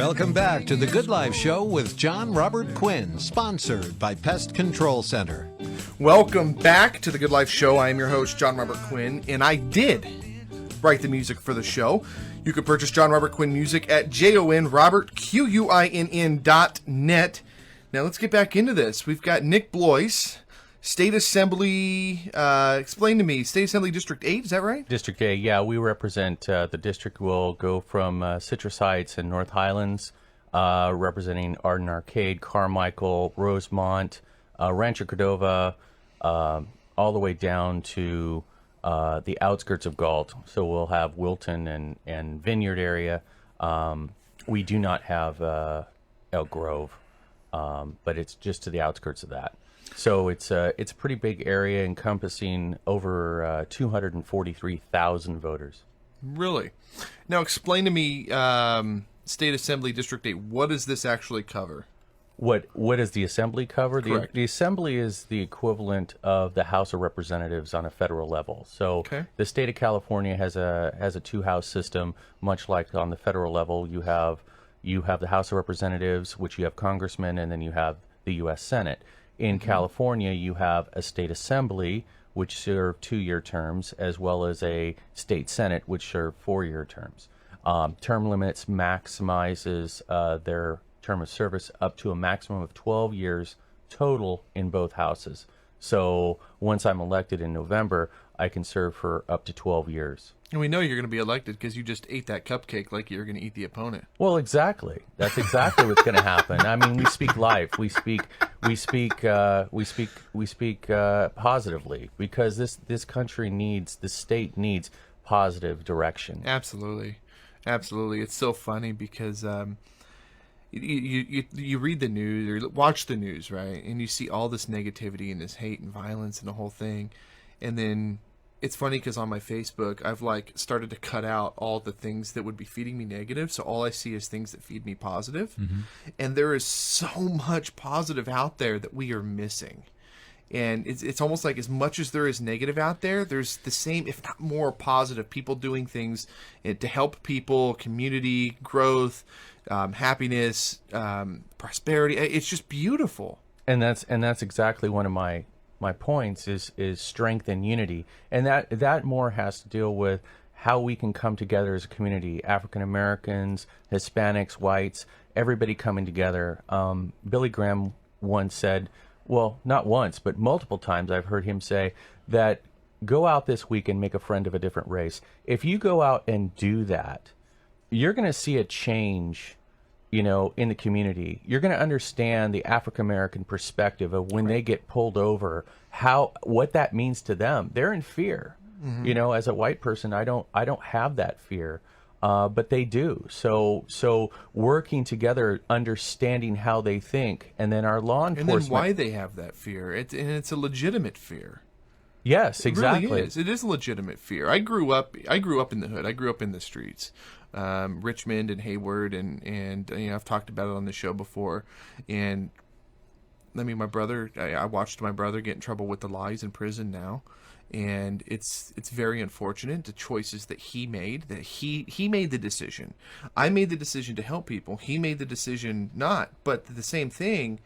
Welcome back to the Good Life Show with John Robert Quinn, sponsored by Pest Control Center. Welcome back to the Good Life Show. I am your host, John Robert Quinn, and I did write the music for the show. You can purchase John Robert Quinn music at JONRobertQuinn.net. Now let's get back into this. We've got Nick Bloise, State Assembly, explain to me, State Assembly District 8, is that right? District 8, yeah. We represent, the district will go from Citrus Heights and North Highlands, representing Arden-Arcade, Carmichael, Rosemont, Rancho Cordova, all the way down to the outskirts of Galt. So we'll have Wilton and Vineyard area. We do not have Elk Grove, but it's just to the outskirts of that. So it's a pretty big area encompassing over 243,000 voters. Really? Now explain to me, State Assembly District 8, what does this actually cover? What does the Assembly cover? Correct. The Assembly is the equivalent of the House of Representatives on a federal level. So the state of California has a two-house system, much like on the federal level. You have the House of Representatives, which you have congressmen, and then you have the U.S. Senate. In California, you have a state assembly, which serve 2-year terms, as well as a state senate, which serve 4-year terms. Term limits maximizes their term of service up to a maximum of 12 years total in both houses. So once I'm elected in November, I can serve for up to 12 years. And we know you're going to be elected because you just ate that cupcake like you're going to eat the opponent. Well, exactly. That's exactly what's going to happen. I mean, we speak life. We speak positively, because this country needs, the state needs positive direction. Absolutely. It's so funny because you read the news or watch the news, right? And you see all this negativity and this hate and violence and the whole thing. And then it's funny because on my Facebook, I've started to cut out all the things that would be feeding me negative. So all I see is things that feed me positive. Mm-hmm. And there is so much positive out there that we are missing. And it's almost like as much as there is negative out there, there's the same, if not more, positive people doing things to help people, community, growth, happiness, prosperity. It's just beautiful. And that's exactly one of my points is strength and unity. And that more has to deal with how we can come together as a community, African Americans, Hispanics, whites, everybody coming together. Billy Graham once said, well, not once, but multiple times I've heard him say that go out this week and make a friend of a different race. If you go out and do that, you're going to see a change, in the community. You're going to understand the African American perspective of when they get pulled over, what that means to them. They're in fear. Mm-hmm. As a white person, I don't have that fear. But they do. So working together, understanding how they think, and then our law enforcement. And then why they have that fear. It's a legitimate fear. Yes, exactly. It really is. It is a legitimate fear. I grew up in the hood. I grew up in the streets, Richmond and Hayward, and I've talked about it on the show before. And I mean, my brother. I watched my brother get in trouble with the lies in prison now. And it's very unfortunate, the choices that he made, that he made the decision. I made the decision to help people. He made the decision not. But the same thing,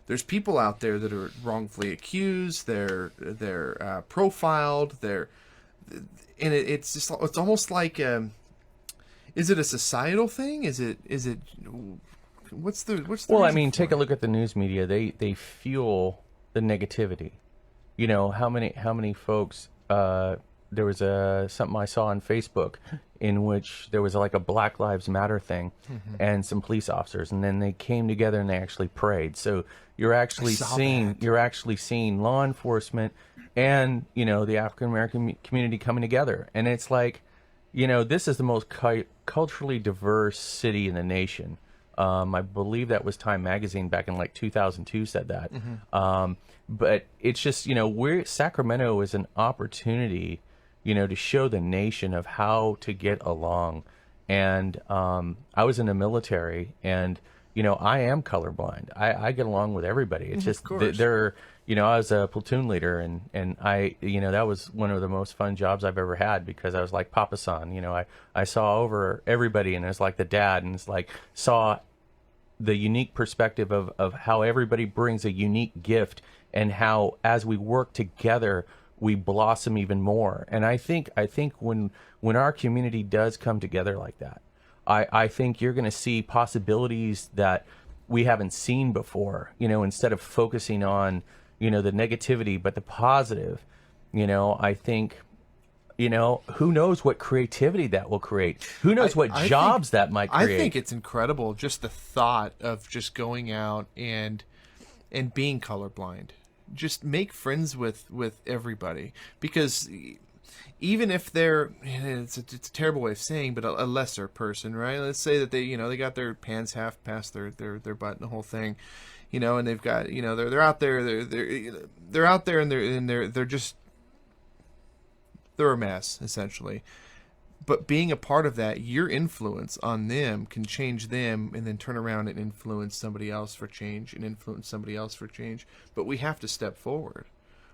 there's people out there that are wrongfully accused, they're profiled, and it's almost like, is it a societal thing? Is it what's the Well, I mean, take a look at the news media. They fuel the negativity. How many folks, there was something I saw on Facebook in which there was a Black Lives Matter thing, mm-hmm. and some police officers, and then they came together and they actually prayed. So you're actually seeing law enforcement and, the African American community coming together. And it's like, this is the most culturally diverse city in the nation. I believe that was Time Magazine back in 2002 said that. Mm-hmm. But it's just, Sacramento is an opportunity, to show the nation of how to get along. And I was in the military, and I am colorblind. I get along with everybody. It's just course. they're, I was a platoon leader, and I, that was one of the most fun jobs I've ever had, because I was like Papa San. I saw over everybody, and it was like the dad, and it's like saw the unique perspective of how everybody brings a unique gift, and how as we work together we blossom even more. And I think when our community does come together like that, I think you're going to see possibilities that we haven't seen before, instead of focusing on, the negativity, but the positive. I think, who knows what creativity that will create? Who knows what jobs that might create? I think it's incredible, just the thought of just going out and being colorblind. Just make friends with everybody, because even if they're, it's a terrible way of saying, but a lesser person, right? Let's say that they got their pants half past their butt and the whole thing, and they've got, they're out there, they're out there, and they're a mess, essentially. But being a part of that, your influence on them can change them, and then turn around and influence somebody else for change, and influence somebody else for change. But we have to step forward.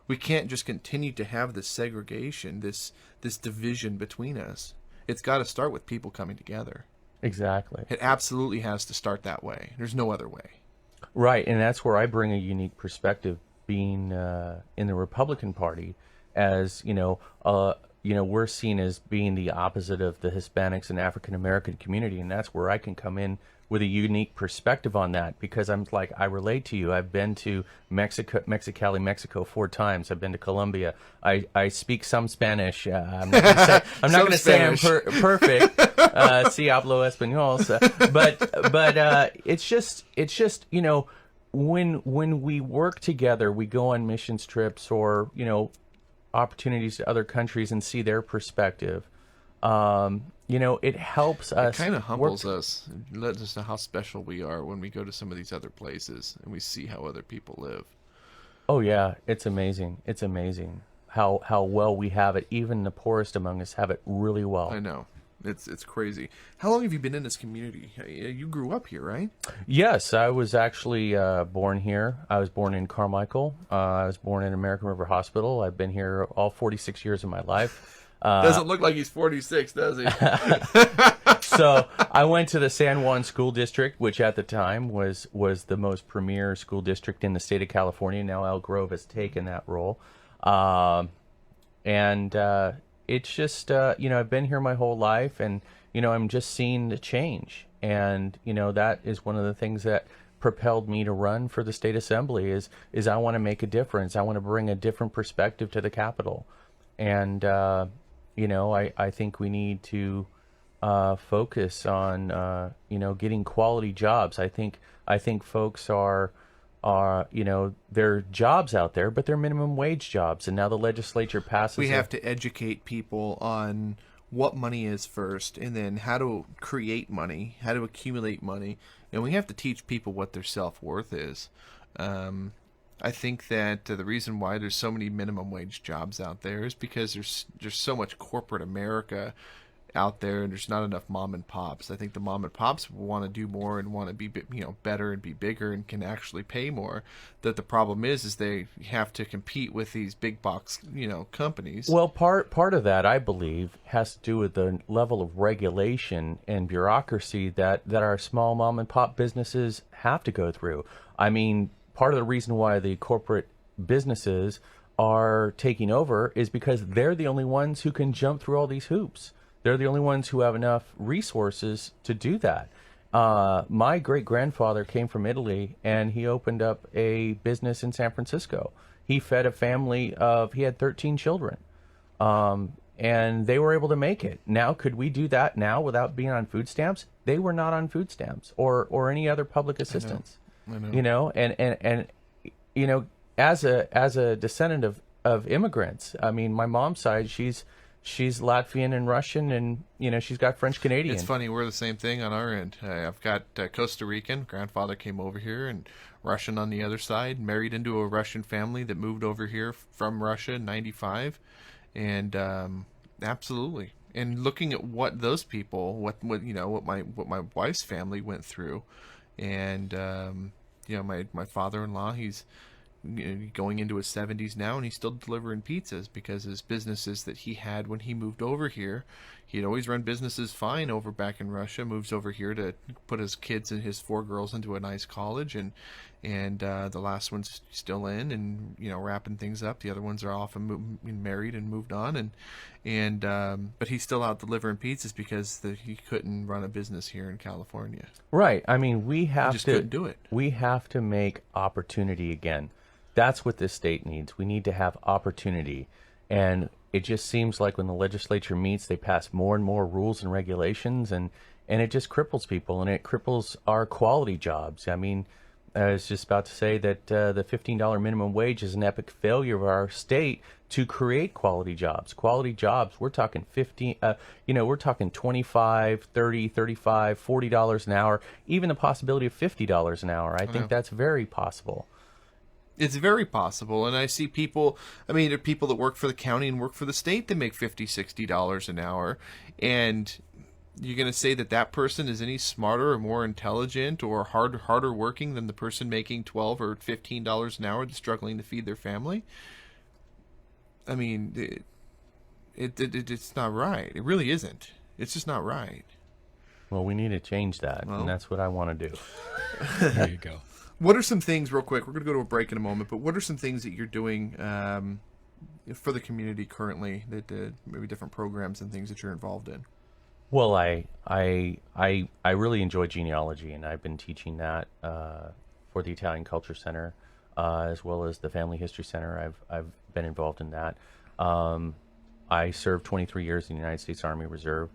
We can't just continue to have this segregation, this division between us. It's got to start with people coming together. Exactly. It absolutely has to start that way. There's no other way. Right, and that's where I bring a unique perspective, being in the Republican Party, as we're seen as being the opposite of the Hispanics and African American community, and that's where I can come in with a unique perspective on that, because I'm like, I relate to you. I've been to Mexicali, Mexico 4 times. I've been to Colombia. I speak some Spanish. I'm not going to say I'm perfect. Si hablo español. But it's just when we work together, we go on missions trips, or opportunities to other countries and see their perspective. It helps us. It kind of humbles us, and lets us know how special we are when we go to some of these other places and we see how other people live. Oh yeah, it's amazing. It's amazing how well we have it. Even the poorest among us have it really well. I know. It's crazy. How long have you been in this community? You grew up here, right? Yes, I was actually born here. I was born in Carmichael. I was born in American River Hospital. I've been here all 46 years of my life. Doesn't look like he's 46, does he? So I went to the San Juan School District, which at the time was the most premier school district in the state of California. Now Elk Grove has taken that role. It's just, I've been here my whole life, and, I'm just seeing the change. And, that is one of the things that propelled me to run for the state assembly is I want to make a difference. I want to bring a different perspective to the Capitol. And, I think we need to focus on, getting quality jobs. I think folks are there are jobs out there, but they're minimum wage jobs, and now the legislature passes. We have to educate people on what money is first, and then how to create money, how to accumulate money, and we have to teach people what their self-worth is. I think that the reason why there's so many minimum wage jobs out there is because there's so much corporate America out there, and there's not enough mom and pops. I think the mom and pops want to do more and want to be better and be bigger and can actually pay more. That the problem is they have to compete with these big box companies. Well, part of that, I believe, has to do with the level of regulation and bureaucracy that our small mom and pop businesses have to go through. I mean, part of the reason why the corporate businesses are taking over is because they're the only ones who can jump through all these hoops. They're the only ones who have enough resources to do that. My great-grandfather came from Italy, and he opened up a business in San Francisco. He fed a family he had 13 children, and they were able to make it. Now, could we do that now without being on food stamps? They were not on food stamps or any other public assistance. I know. And as a descendant of immigrants, I mean, my mom's side, she's Latvian and Russian, and she's got French Canadian. It's funny, we're the same thing on our end. I've got Costa Rican. Grandfather came over here, and Russian on the other side. Married into a Russian family that moved over here from Russia in '95, and absolutely. And looking at what those people, what my wife's family went through, And my father-in-law, he's going into his 70s now, and he's still delivering pizzas because his businesses that he had when he moved over here, he'd always run businesses fine over back in Russia, moves over here to put his kids and his 4 girls into a nice college, and the last one's still in and wrapping things up. The other ones are off and married and moved on, but he's still out delivering pizzas because he couldn't run a business here in California. Right. I mean, we have just to couldn't do it. We have to make opportunity again. That's what this state needs. We need to have opportunity. And it just seems like when the legislature meets, they pass more and more rules and regulations, and it just cripples people, and it cripples our quality jobs. I mean, I was just about to say that the $15 minimum wage is an epic failure of our state to create quality jobs. Quality jobs, we're talking we're talking $25, $30, $35, $40 an hour, even the possibility of $50 an hour. I think that's very possible. It's very possible, and I see people, there are people that work for the county and work for the state that make $50, $60 an hour, and you're going to say that person is any smarter or more intelligent or harder working than the person making $12 or $15 an hour that's struggling to feed their family? I mean, it's not right. It really isn't. It's just not right. Well, we need to change that, and that's what I want to do. There you go. What are some things, real quick, we're going to go to a break in a moment, but what are some things that you're doing for the community currently, that maybe different programs and things that you're involved in? Well, I really enjoy genealogy, and I've been teaching that for the Italian Culture Center, as well as the Family History Center. I've been involved in that. I served 23 years in the United States Army Reserve.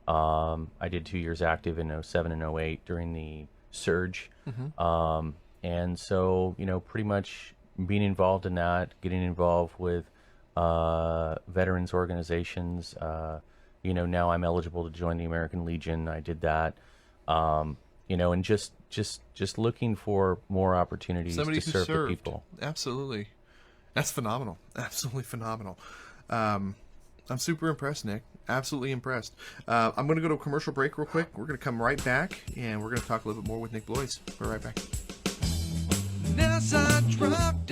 I did 2 years active in 07 and 08 during the surge. Mm-hmm. And so, pretty much being involved in that, getting involved with veterans organizations. Now I'm eligible to join the American Legion. I did that. And just looking for more opportunities to serve the people. Absolutely. That's phenomenal. Absolutely phenomenal. I'm super impressed, Nick. Absolutely impressed. I'm going to go to a commercial break real quick. We're going to come right back, and we're going to talk a little bit more with Nick Bloise. We're right back. As I drop